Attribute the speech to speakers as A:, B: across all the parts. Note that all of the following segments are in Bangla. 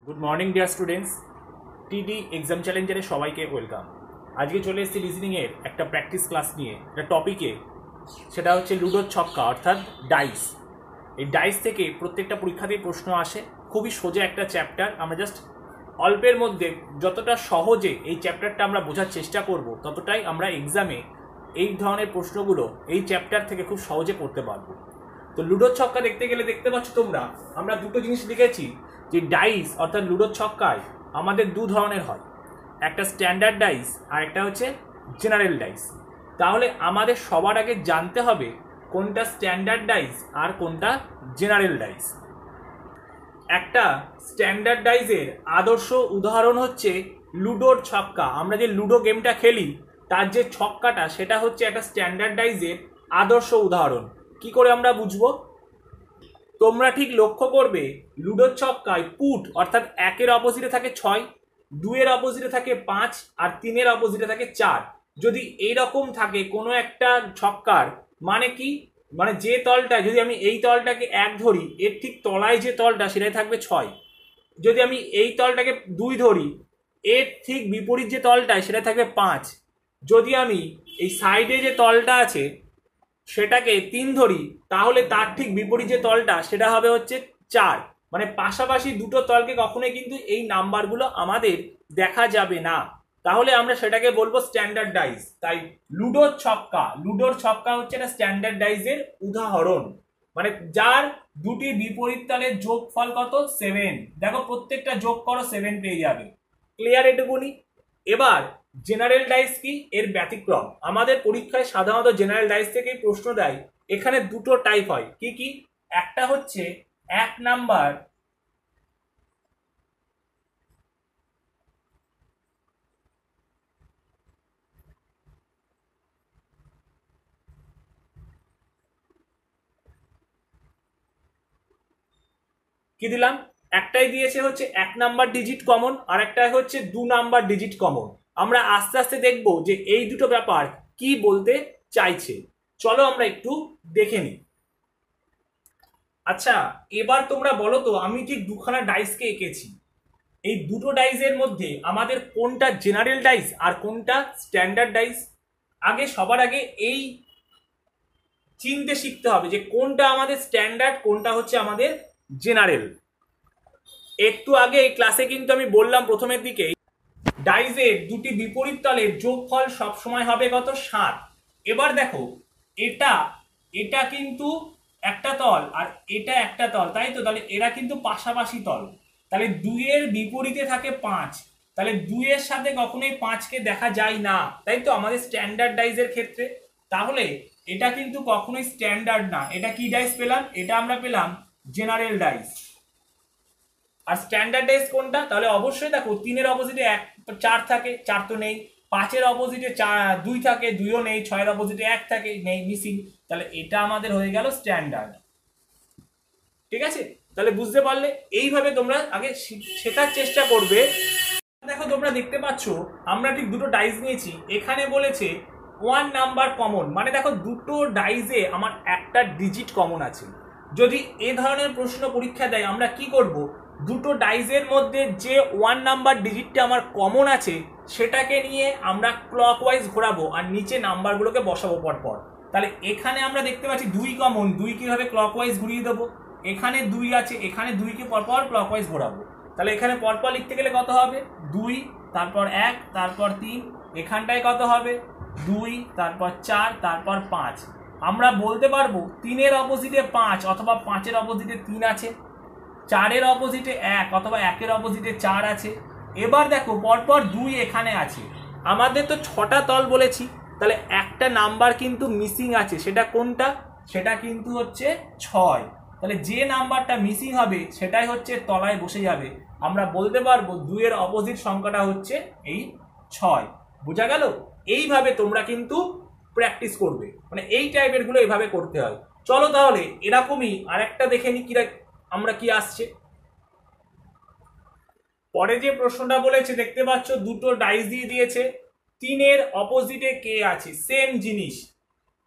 A: গুড মর্নিং ডিয়ার স্টুডেন্টস, টিডি এক্সাম চ্যালেঞ্জারে সবাইকে ওয়েলকাম। আজকে চলে এসেছি লিসনিংয়ের একটা প্র্যাকটিস ক্লাস নিয়ে, একটা টপিকে, সেটা হচ্ছে লুডোর ছক্কা অর্থাৎ ডাইস। এই ডাইস থেকে প্রত্যেকটা পরীক্ষাতেই প্রশ্ন আসে, খুবই সোজা একটা চ্যাপ্টার। আমরা জাস্ট অল্পের মধ্যে যতটা সহজে এই চ্যাপ্টারটা আমরা বোঝার চেষ্টা করব, ততটাই আমরা এক্সামে এই ধরনের প্রশ্নগুলো এই চ্যাপ্টার থেকে খুব সহজে করতে পারবো। তো লুডোর ছক্কা দেখতে গেলে দেখতে পাচ্ছ তোমরা, আমরা দুটো জিনিস লিখেছি যে ডাইস অর্থাৎ লুডোর ছক্কায় আমাদের দু ধরনের হয়, একটা স্ট্যান্ডার্ড ডাইস আর একটা হচ্ছে জেনারেল ডাইস। তাহলে আমাদের সবার আগে জানতে হবে কোনটা স্ট্যান্ডার্ড ডাইস আর কোনটা জেনারেল ডাইস। একটা স্ট্যান্ডার্ড ডাইসের আদর্শ উদাহরণ হচ্ছে লুডোর ছক্কা। আমরা যে লুডো গেমটা খেলি তার যে ছক্কাটা, সেটা হচ্ছে একটা স্ট্যান্ডার্ড ডাইসের আদর্শ উদাহরণ। কি করে আমরা বুঝবো? তোমরা ঠিক লক্ষ্য করবে লুডোর ছক্কায় পুট অর্থাৎ 1-এর অপোজিটে থাকে 6, 2-এর অপোজিটে থাকে 5 আর 3-এর অপোজিটে থাকে 4। যদি এইরকম থাকে কোনো একটা ছক্কার, মানে কি, মানে যে তলটা, যদি আমি এই তলটাকে 1 ধরি, এর ঠিক তলায় যে তলটা সেটাই থাকবে 6। যদি আমি এই তলটাকে 2 ধরি, এর ঠিক বিপরীত যে তলটায় সেটা থাকবে 5। যদি আমি এই সাইডে যে তলটা আছে সেটাকে 3 ধরি, তাহলে তার ঠিক বিপরীত যে তলটা সেটা হবে হচ্ছে 4। মানে পাশাপাশি দুটো তলকে কখনোই কিন্তু এই নাম্বারগুলো আমাদের দেখা যাবে না, তাহলে আমরা সেটাকে বলবো স্ট্যান্ডার্ড ডাইস। তাই লুডোর ছক্কা হচ্ছে একটা স্ট্যান্ডার্ড ডাইসের উদাহরণ, মানে যার দুটি বিপরীত তলের যোগফল কত? 7। দেখো প্রত্যেকটা যোগ করো 7 পেয়ে যাবে। ক্লিয়ার এটুকুনি? এবার জেনারেল ডাইস কি, এর ব্যতিক্রম। আমাদের পরীক্ষায় সাধারণত জেনারেল ডাইস থেকেই প্রশ্ন দেয়। এখানে দুটো টাইপ হয়। কি কি? একটা হচ্ছে 1 নাম্বার, কি দিলাম, একটাই দিয়েছে হচ্ছে 1 নাম্বার ডিজিট কমন, আর একটাই হচ্ছে 2 নাম্বার ডিজিট কমন। আমরা আস্তে আস্তে দেখব যে এই দুটো ব্যাপার কি বলতে চাইছে। চলো আমরা একটু দেখে নিই। আচ্ছা, এবার তোমরা বলো তো, আমি ঠিক দুখানা ডাইসকে এঁকেছি, এই দুটো ডাইসের মধ্যে আমাদের কোনটা জেনারেল ডাইস আর কোনটা স্ট্যান্ডার্ড ডাইস? সবার আগে এই চিনতে শিখতে হবে যে কোনটা আমাদের স্ট্যান্ডার্ড, কোনটা হচ্ছে আমাদের জেনারেল। একটু আগে এই ক্লাসে কিন্তু আমি বললাম প্রথমের দিকে, ডাইসের দুটি বিপরীত তলের যোগফল সবসময় হবে কত? 7। এবার দেখো, এটা এটা কিন্তু একটা তল আর এটা একটা তল, তাই তো? তাহলে এরা কিন্তু পাশাপাশি তল। তাহলে 2-এর বিপরীতে থাকে 5, তাহলে 2-এর সাথে কখনোই 5কে দেখা যায় না, তাই তো আমাদের স্ট্যান্ডার্ড ডাইসের ক্ষেত্রে। তাহলে এটা কিন্তু কখনোই স্ট্যান্ডার্ড না। এটা কি ডাইস পেলাম? এটা আমরা পেলাম জেনারেল ডাইস। আর স্ট্যান্ডার্ড ডাইস কোনটা? তাহলে অবশ্যই দেখো 3-এর অপোজিটে 4 থাকে, 4 তো নেই। 5-এর অপোজিটে 2 থাকে, 2ও নেই। 6-এর অপোজিটে 1 থাকে, নেই, মিসিং। তাহলে এটা আমাদের হয়ে গেল স্ট্যান্ডার্ড। ঠিক আছে? তাহলে বুঝতে পারলে? এইভাবে তোমরা আগে শেখার চেষ্টা করবে। দেখো তোমরা দেখতে পাচ্ছ আমরা ঠিক দুটো ডাইস নিয়েছি। এখানে বলেছে 1 নাম্বার কমন, মানে দেখো দুটো ডাইসে আমার একটা ডিজিট কমন আছে। যদি এ ধরনের প্রশ্ন পরীক্ষা দেয়, আমরা কি করব? দুটো ডাইসের মধ্যে যে 1 নাম্বার ডিজিটটা আমার কমন আছে সেটাকে নিয়ে আমরা ক্লকওয়াইজ ঘোরাবো আর নিচে নাম্বারগুলোকে বসাবো পরপর। তাহলে এখানে আমরা দেখতে পাচ্ছি 2 কমন, 2 কিভাবে ক্লকওয়াইজ ঘুরিয়ে দেবো? এখানে 2 আছে, এখানে 2কে পরপর ক্লকওয়াইজ ঘোরাবো। তাহলে এখানে পরপর লিখতে গেলে কত হবে? 2, তারপর 1, তারপর 3। এখানটায় কত হবে? 2, তারপর 4, তারপর 5। আমরা বলতে পারবো 3-এর অপোজিটে 5 অথবা 5-এর অপোজিটে 3 আছে, 4-এর অপোজিটে 1 অথবা 1-এর অপোজিটে 4 আছে। এবার দেখো পরপর 2 এখানে আছে। আমাদের তো 6টা তল বলেছি, তাহলে একটা নাম্বার কিন্তু মিসিং আছে। সেটা কোনটা? সেটা কিন্তু হচ্ছে 6। তাহলে যে নাম্বারটা মিসিং হবে সেটাই হচ্ছে তলায় বসে যাবে। আমরা বলতে পারবো 2-এর অপোজিট সংখ্যাটা হচ্ছে এই 6। বোঝা গেল? এইভাবে তোমরা কিন্তু প্র্যাকটিস করবে, মানে এই টাইপের গুলো এইভাবে করতে হয়। চলো তাহলে এরকমই আরেকটা দেখে নি আমরা কি আসছে। পরে যে প্রশ্নটা বলেছে দেখতে পাচ্ছ, দুটো ডাইস দিয়ে দিয়েছে, 3-এর অপোজিটে কে আছে, সেম জিনিস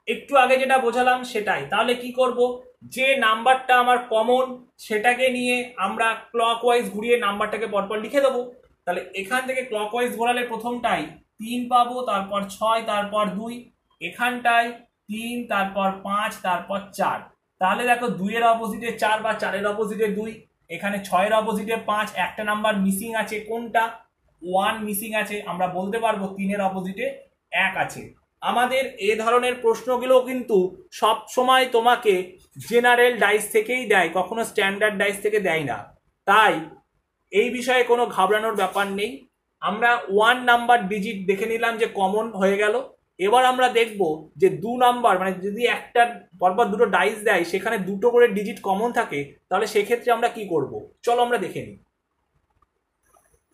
A: একটু আগে যেটা বোঝালাম সেটাই। তাহলে কি করব? যে নাম্বারটা আমার কমন সেটাকে নিয়ে আমরা ক্লকওয়াইজ ঘুরিয়ে নাম্বারটাকে পরপর লিখে দেবো। তাহলে এখান থেকে ক্লকওয়াইজ ঘোরালে প্রথমটাই 3 পাবো, তারপর 6, তারপর 2, এখানটায় 3, তারপর 5, তারপর 4। তাহলে দেখো 2 এর অপোজিটে 4 বা 4 এর অপোজিটে 2, এখানে 6 এর অপোজিটে 5, একটা নাম্বার মিসিং আছে, কোনটা? 1 মিসিং আছে। আমরা বলতে পারবো 3 এর অপোজিটে 1 আছে। আমাদের এ ধরনের প্রশ্নগুলো কিন্তু সব সময় তোমাকে জেনারেল ডাইস থেকেই দেয়, কখনো স্ট্যান্ডার্ড ডাইস থেকে দেয় না। তাই এই বিষয়ে কোনো ঘাবড়ানোর ব্যাপার নেই। আমরা 1 নাম্বার ডিজিট দেখে নিলাম যে কমন হয়ে গেল। এবার আমরা দেখব যে 2 নাম্বার, মানে যদি একটা পরপর দুটো ডাইস দেয় সেখানে দুটো করে ডিজিট কমন থাকে, তাহলে সেক্ষেত্রে আমরা কি করব, চলো আমরা দেখে নিই।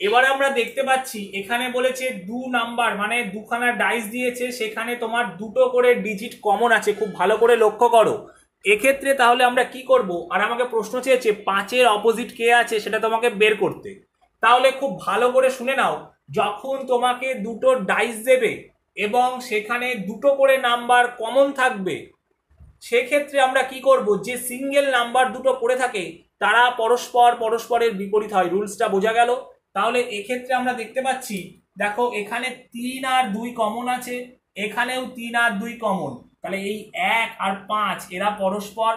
A: এবারে আমরা দেখতে পাচ্ছি এখানে বলেছে 2 নাম্বার, মানে দুখানা ডাইস দিয়েছে, সেখানে তোমার দুটো করে ডিজিট কমন আছে, খুব ভালো করে লক্ষ্য করো। এক্ষেত্রে তাহলে আমরা কি করব, আর আমাকে প্রশ্ন চেয়েছে 5 এর অপোজিট কে আছে সেটা তোমাকে বের করতে। তাহলে খুব ভালো করে শুনে নাও, যখন তোমাকে দুটো ডাইস দেবে এবং সেখানে দুটো করে নাম্বার কমন থাকবে, সেক্ষেত্রে আমরা কি করব, যে সিঙ্গেল নাম্বার দুটো পড়ে থাকে তারা পরস্পরের বিপরীত হয়। রুলসটা বোঝা গেল? তাহলে এক্ষেত্রে আমরা দেখতে পাচ্ছি, দেখো এখানে 3 আর 2 কমন আছে, এখানেও 3 আর 2 কমন। তাহলে এই 1 আর 5 এরা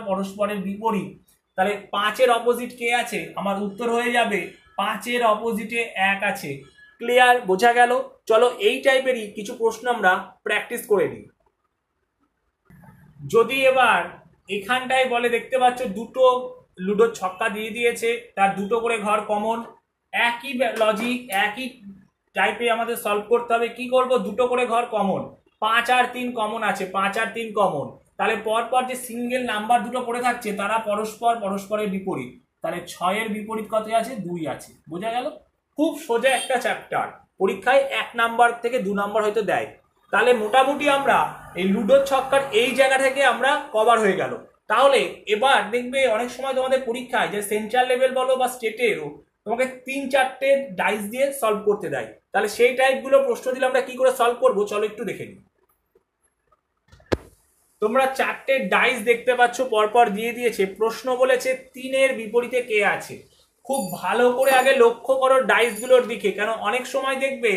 A: পরস্পরের বিপরীত। তাহলে 5 এর অপোজিট কে আছে? আমার উত্তর হয়ে যাবে 5 এর অপোজিটে 1 আছে। ক্লিয়ার? বোঝা গেল? চলো এই টাইপেরই কিছু প্রশ্ন আমরা প্র্যাকটিস করে নিই। যদি এবার এখানটায় বলে, দেখতে পাচ্ছ দুটো লুডোর ছক্কা দিয়ে দিয়েছে, তার দুটো করে ঘর কমন, একই লজিক একই টাইপে আমাদের সলভ করতে হবে। কি করব, দুটো করে ঘর কমন, 5 আর 3 কমন আছে, 5 আর 3 কমন। তাহলে পরপর যে সিঙ্গেল নাম্বার দুটো পড়ে থাকছে তারা পরস্পরের বিপরীত। তাহলে 6 এর বিপরীত কত আছে? 2 আছে। বোঝা গেল? খুব সোজা একটা চ্যাপ্টার, পরীক্ষায় 1 নাম্বার থেকে 2 নাম্বার হয়তো দেয়। তাহলে মোটামুটি আমরা এই লুডোর ছক্কার এই জায়গা থেকে আমরা কভার হয়ে গেল। তাহলে এবার দেখবে অনেক সময় তোমাদের পরীক্ষায়, যে সেন্ট্রাল লেভেল বলো বা স্টেটেরও, তোমাকে 3-4টে ডাইস দিয়ে সলভ করতে দেয়। তাহলে সেই টাইপগুলো প্রশ্ন দিলে আমরা কি করে সলভ করবো, চলো একটু দেখে নিই। তোমরা 4টে ডাইস দেখতে পাচ্ছ, পরপর দিয়ে দিয়েছে। প্রশ্ন বলেছে 3 এর বিপরীতে কে আছে। খুব ভালো করে আগে লক্ষ্য করো ডাইসগুলোর দিকে, কেন অনেক সময় দেখবে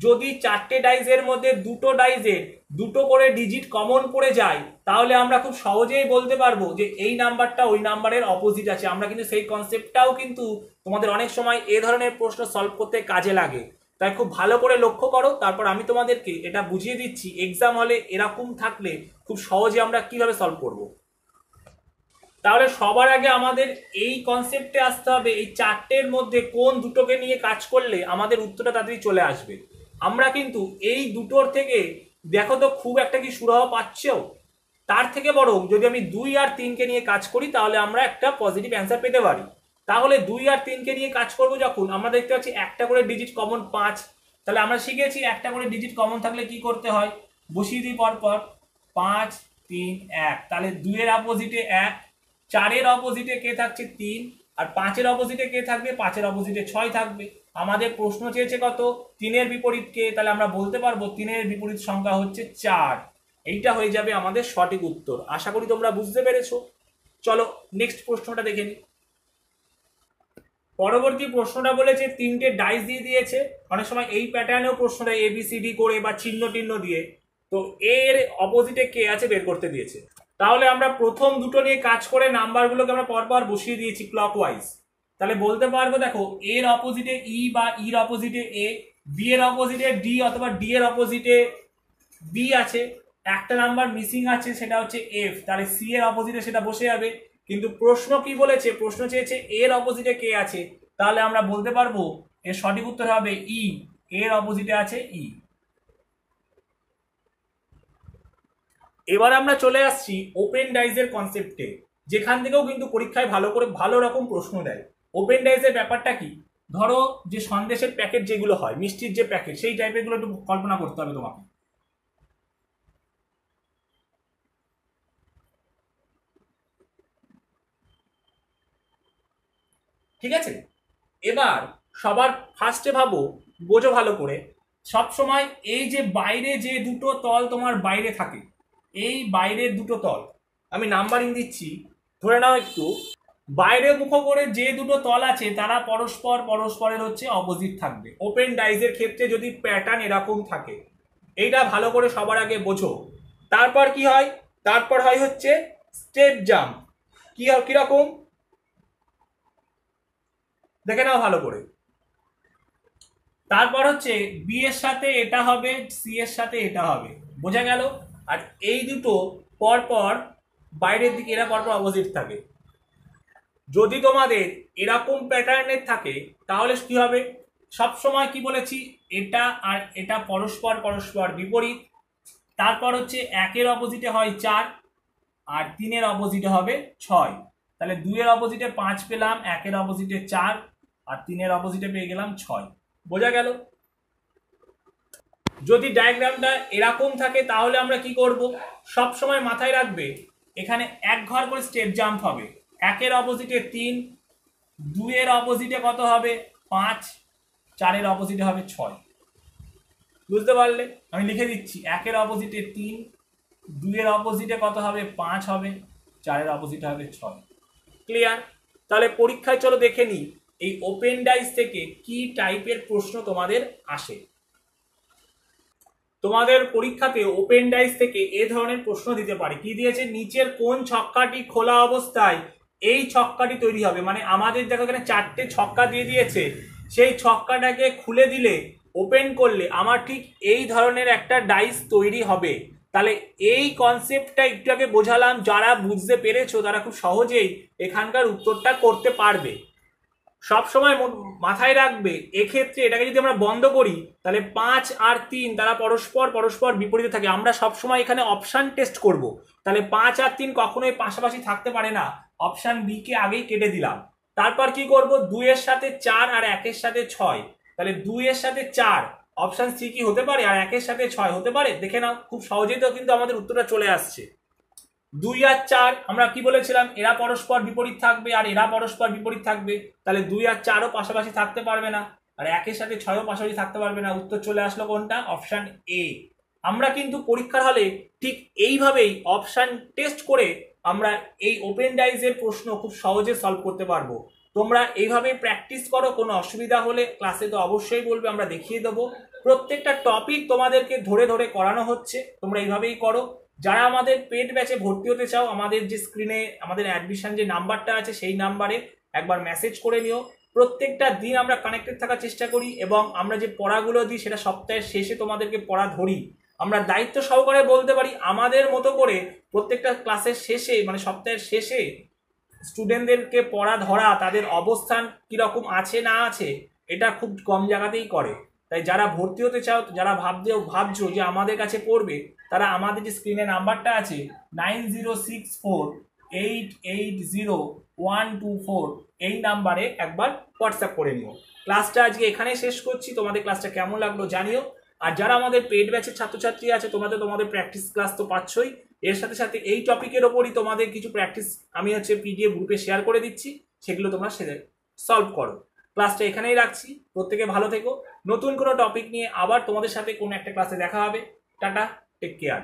A: যদি 4টে ডাইসের মধ্যে দুটো ডাইসের দুটো করে ডিজিট কমন পড়ে যায়, তাহলে আমরা খুব সহজেই বলতে পারবো যে এই নাম্বারটা ওই নাম্বারের অপোজিট আছে। আমরা কিন্তু সেই কনসেপ্টটাও কিন্তু তোমাদের অনেক সময় এ ধরনের প্রশ্ন সলভ করতে কাজে লাগে। তাই খুব ভালো করে লক্ষ্য করো, তারপর আমি তোমাদেরকে এটা বুঝিয়ে দিচ্ছি এক্সাম হলে এরকম থাকলে খুব সহজে আমরা কিভাবে সলভ করব। তাহলে সবার আগে আমাদের এই কনসেপ্টে আসতে হবে, এই 4টের মধ্যে কোন দুটোকে নিয়ে কাজ করলে আমাদের উত্তরটা তাড়াতাড়ি চলে আসবে। আমরা কিন্তু এই দুটোর থেকে দেখো তো খুব একটা কি সুরাহা পাচ্ছো? তার থেকে বরং যদি আমি 2 আর 3কে নিয়ে কাজ করি তাহলে আমরা একটা পজিটিভ অ্যান্সার পেতে পারি। তাহলে 2 আর 3কে নিয়ে কাজ করব যখন, আমরা দেখতে পাচ্ছি একটা করে ডিজিট কমন 5। তাহলে আমরা শিখেছি একটা করে ডিজিট কমন থাকলে কি করতে হয়, বসিয়ে দিই পরপর 5, 3, 1। তাহলে 2 এর অপোজিটে 1, 4 এর অপোজিটে কে থাকছে 3, আর 5 এর অপোজিটে কে থাকবে? 5 এর অপোজিটে 6 থাকবে। আমাদের প্রশ্ন চেয়েছে কত? 3 এর বিপরীত কে? তাহলে আমরা বলতে পারবো 3 এর বিপরীত সংখ্যা হচ্ছে 4। এইটা হয়ে যাবে আমাদের সঠিক উত্তর। আশা করি তোমরা বুঝতে পেরেছো। চলো নেক্সট প্রশ্নটা দেখে নিই। পরবর্তী প্রশ্নটা বলেছে 3টে ডাইস দিয়ে দিয়েছে। অনেক সময় এই প্যাটার্নেও প্রশ্ন দেয় ABCD করে বা চিহ্ন টিহ্ন দিয়ে। তো এর অপোজিটে কে আছে বের করতে দিয়েছে। তাহলে আমরা প্রথম দুটো নিয়ে কাজ করে নাম্বারগুলোকে আমরা পরপর বসিয়ে দিয়েছি ক্লকওয়াইজ। তাহলে বলতে পারবো দেখো এর অপোজিটে ই বা ইর অপোজিটে এ, বি এর অপোজিটে ডি অথবা ডি এর অপোজিটে বি আছে। একটা নাম্বার মিসিং আছে, সেটা হচ্ছে এফ। তাহলে সি এর অপোজিটে সেটা বসে যাবে। কিন্তু প্রশ্ন কি বলেছে? প্রশ্ন চেয়েছে এর অপোজিটে কে আছে। তাহলে আমরা বলতে পারবো এর সঠিক উত্তর হবে ই, এর অপোজিটে আছে ই। এবার আমরা চলে আসছি ওপেন ডাইজের কনসেপ্টে, যেখান থেকেও কিন্তু পরীক্ষায় ভালো রকম প্রশ্ন দেয়। ওপেন ডাইজের ব্যাপারটা কি, ধরো যে সন্দেশের প্যাকেট যেগুলো হয়, মিষ্টির যে প্যাকেট, সেই টাইপের গুলো একটু কল্পনা করতে হবে তোমাকে। ঠিক আছে? এবার সবার ফার্স্টে ভাবো, বোঝো ভালো করে, সব সময় এই যে বাইরে যে দুটো তল তোমার বাইরে থাকে, এই বাইরের দুটো তল আমি নাম্বারিং দিচ্ছি ধরে নাও একটু, বাইরে মুখ করে যে দুটো তল আছে তারা পরস্পরের হচ্ছে অপোজিট থাকবে। ওপেন ডাইজের ক্ষেত্রে যদি প্যাটার্ন এরকম থাকে, এইটা ভালো করে সবার আগে বোঝো। তারপর কি হয়, তারপর হয় হচ্ছে স্টেপ জাম্প। কিরকম দেখে নাও ভালো করে। তারপর হচ্ছে বি এর সাথে এটা হবে, সি এর সাথে এটা হবে, বোঝা গেল? আর এই দুটো পরপর বাইরের দিকে এরা পরপর অপোজিট থাকে। যদি তোমাদের এরকম প্যাটার্নের থাকে তাহলে কি হবে, সব সময় কি বলেছি, এটা আর এটা পরস্পর বিপরীত। তারপর হচ্ছে 1-এর অপোজিটে হয় 4, আর 3-এর অপোজিটে হবে 6। তাহলে 2-এর অপোজিটে 5 পেলাম, 1-এর অপোজিটে 4, আর 3-এর অপোজিটে পেয়ে গেলাম 6। বোঝা গেল? যদি ডায়াগ্রামটা এরকম থাকে তাহলে আমরা কি করব, সব সময় মাথায় রাখবে এখানে এক ঘর করে স্টেপ জাম্প হবে। 1-এর অপোজিটে 3, 2-এর অপোজিটে কত হবে 5, 4-এর অপোজিটে হবে 6। বুঝতে পারলে? আমি লিখে দিচ্ছি, 1-এর অপোজিটে 3, 2-এর অপোজিটে কত হবে 5 হবে, 4-এর অপোজিটে হবে 6। ক্লিয়ার? তাহলে পরীক্ষায় চলো দেখে নিই এই ওপেন ডাইস থেকে কি টাইপের প্রশ্ন তোমাদের আসে। তোমাদের পরীক্ষাতে ওপেন ডাইস থেকে এ ধরনের প্রশ্ন দিতে পারে। কি দিয়েছে, নিচের কোন ছক্কাটি খোলা অবস্থায় এই ছক্কাটি তৈরি হবে। মানে আমাদের দেখো এখানে 4টে ছক্কা দিয়ে দিয়েছে, সেই ছক্কাটাকে খুলে দিলে, ওপেন করলে আমার ঠিক এই ধরনের একটা ডাইস তৈরি হবে। তাহলে এই কনসেপ্টটা একটু আগে বোঝালাম, যারা বুঝতে পেরেছো তারা খুব সহজেই এখানকার উত্তরটা করতে পারবে। সব সময় মাথায় রাখবে, এক্ষেত্রে এটাকে যদি আমরা বন্ধ করি তাহলে 5 আর 3 তারা পরস্পর বিপরীতে থাকে। আমরা সব সময় এখানে অপশান টেস্ট করব, তাহলে 5 আর 3 কখনোই পাশাপাশি থাকতে পারে না, অপশান বি কে আগেই কেটে দিলাম। তারপর কি করব, 2 এর সাথে 4 আর 1-এর সাথে 6, তাহলে 2 এর সাথে 4 অপশান সি কি হতে পারে, আর 1-এর সাথে 6 হতে পারে। দেখে নাও, খুব সহজেই তো কিন্তু আমাদের উত্তরটা চলে আসছে। 2 আর 4 আমরা কি বলেছিলাম, এরা পরস্পর বিপরীত থাকবে আর এরা পরস্পর বিপরীত থাকবে, তাহলে 2 আর 4ও পাশাপাশি থাকতে পারবে না, আর 1-এর সাথে 6ও পাশাপাশি থাকতে পারবে না। উত্তর চলে আসলো কোনটা, অপশান এ। আমরা কিন্তু পরীক্ষার হলে ঠিক এইভাবেই অপশান টেস্ট করে আমরা এই ওপেন ডাইজের প্রশ্ন খুব সহজে সলভ করতে পারবো। তোমরা এইভাবে প্র্যাকটিস করো, কোনো অসুবিধা হলে ক্লাসে তো অবশ্যই বলবে, আমরা দেখিয়ে দেবো। প্রত্যেকটা টপিক তোমাদেরকে ধরে ধরে করানো হচ্ছে, তোমরা এইভাবেই করো। যারা আমাদের পেড ব্যাচে ভর্তি হতে চাও, আমাদের যে স্ক্রিনে আমাদের অ্যাডমিশন যে নাম্বারটা আছে সেই নাম্বারে একবার মেসেজ করে নিও। প্রত্যেকটা দিন আমরা কানেক্টেড থাকার চেষ্টা করি, এবং আমরা যে পড়াগুলো দিই সেটা সপ্তাহের শেষে তোমাদেরকে পড়া ধরি। আমরা দায়িত্ব সহকারে বলতে পারি, আমাদের মতো করে প্রত্যেকটা ক্লাসের শেষে, মানে সপ্তাহের শেষে স্টুডেন্টদেরকে পড়া ধরা, তাদের অবস্থান কীরকম আছে না আছে, এটা খুব কম জায়গাতেই করে। তাই যারা ভর্তি হতে চাও, যারা ভাবছো যে আমাদের কাছে পড়বে, তারা আমাদের যে স্ক্রিনে নাম্বারটা আছে 9064880124 এই নাম্বারে একবার হোয়াটসঅ্যাপ করে নিও। ক্লাসটা আজকে এখানে শেষ করছি। তোমাদের ক্লাসটা কেমন লাগলো জানিও। আর যারা আমাদের পেড ব্যাচের ছাত্রছাত্রী আছে, তোমাদের প্র্যাকটিস ক্লাস তো পাচ্ছই, এর সাথে সাথে এই টপিকের ওপরই তোমাদের কিছু প্র্যাকটিস আমি হচ্ছে পিডিএফ গ্রুপে শেয়ার করে দিচ্ছি, সেগুলো তোমরা সলভ করো। ক্লাসটা এখানেই রাখছি, প্রত্যেকে ভালো থেকো। নতুন কোনো টপিক নিয়ে আবার তোমাদের সাথে কোনো একটা ক্লাসে দেখা হবে। Tata, take care.